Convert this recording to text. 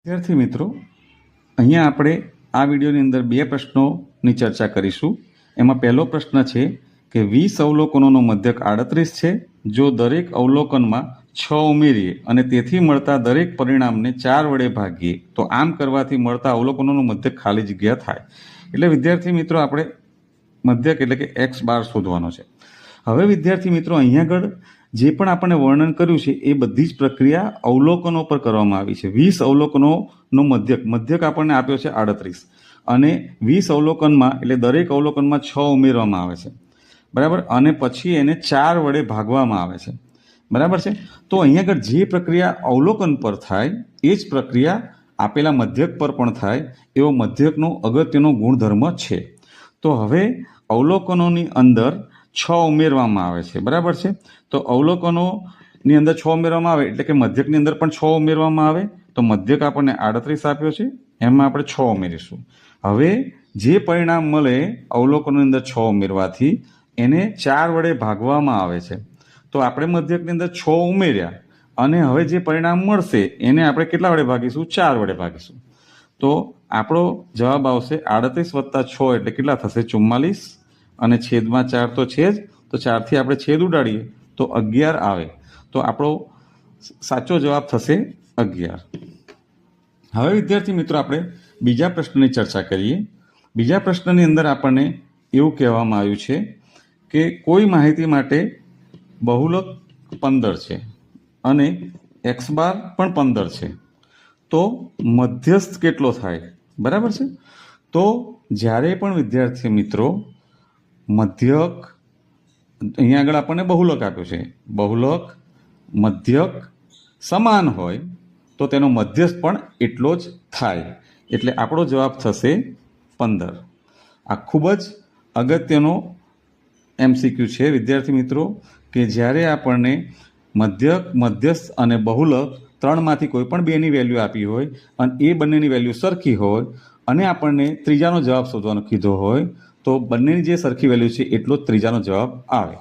વિદ્યાર્થી મિત્રો, અહીંયા આપણે આ વિડીયોની અંદર બે પ્રશ્નોની ચર્ચા કરીશું. એમાં પહેલો પ્રશ્ન છે કે 20 અવલોકનોનો મધ્યક 38 છે. જો દરેક અવલોકનમાં 6 ઉમેરીએ અને તેથી મળતા દરેક પરિણામને 4 વડે ભાગીએ તો આમ કરવાથી મળતા અવલોકનોનો મધ્યક ખાલી જગ્યા થાય. એટલે વિદ્યાર્થી મિત્રો આપણે મધ્યક એટલે કે x બાર શોધવાનો છે. હવે વિદ્યાર્થી મિત્રો અહીંયા આગળ જે પણ આપણે વર્ણન કર્યું છે એ બધી જ પ્રક્રિયા અવલોકનો પર કરવામાં આવી છે. 20 અવલોકનોનો મધ્યક આપણને આપ્યો છે 38 અને 20 અવલોકનમાં એટલે દરેક અવલોકનમાં 6 ઉમેરવામાં આવે છે, બરાબર, અને પછી એને 4 વડે ભાગવામાં આવે છે, બરાબર છે. તો અહીંયા આગળ જે પ્રક્રિયા અવલોકન પર થાય એ જ પ્રક્રિયા આપેલા મધ્યક પર પણ થાય એવો મધ્યકનો અગત્યનો ગુણધર્મ છે. તો હવે અવલોકનોની અંદર 6 ઉમેરવામાં આવે છે, બરાબર છે. તો અવલોકનોની અંદર 6 ઉમેરવામાં આવે એટલે કે મધ્યકની અંદર પણ 6 ઉમેરવામાં આવે. તો મધ્યક આપણને 38 આપ્યો છે, એમાં આપણે 6 ઉમેરીશું. હવે જે પરિણામ મળે અવલોકનોની અંદર 6 ઉમેરવાથી એને 4 વડે ભાગવામાં આવે છે. તો આપણે મધ્યકની અંદર 6 ઉમેર્યા અને હવે જે પરિણામ મળશે એને આપણે કેટલા વડે ભાગીશું? 4 વડે ભાગીશું. તો આપણો જવાબ આવશે 38 + 6 એટલે કેટલા થશે? 44 અને છેદમાં 4 તો છે જ. તો 4થી આપણે છેદ ઉડાડીએ તો 11 આવે. તો આપણો સાચો જવાબ થશે 11. હવે વિદ્યાર્થી મિત્રો આપણે બીજા પ્રશ્નની ચર્ચા કરીએ. બીજા પ્રશ્નની અંદર આપણને એવું કહેવામાં આવ્યું છે કે કોઈ માહિતી માટે બહુલક 15 છે અને x બાર પણ 15 છે, તો મધ્યસ્થ કેટલો થાય? બરાબર છે. તો જ્યારે પણ વિદ્યાર્થી મિત્રો મધ્યક, અહીંયા આગળ આપણને બહુલક આપ્યું છે, બહુલક મધ્યક સમાન હોય તો તેનો મધ્યસ્થ પણ એટલો જ થાય. એટલે આપણો જવાબ થશે 15. આ ખૂબ જ અગત્યનો MCQ છે વિદ્યાર્થી મિત્રો કે જ્યારે આપણને મધ્યક, મધ્યસ્થ અને બહુલક ત્રણમાંથી કોઈ પણ બેની વેલ્યુ આપી હોય અને એ બંનેની વેલ્યુ સરખી હોય અને આપણને ત્રીજાનો જવાબ શોધવાનો કીધો હોય તો બંનેની જે સરખી વેલ્યુ છે એટલો જ ત્રીજાનો જવાબ આવે.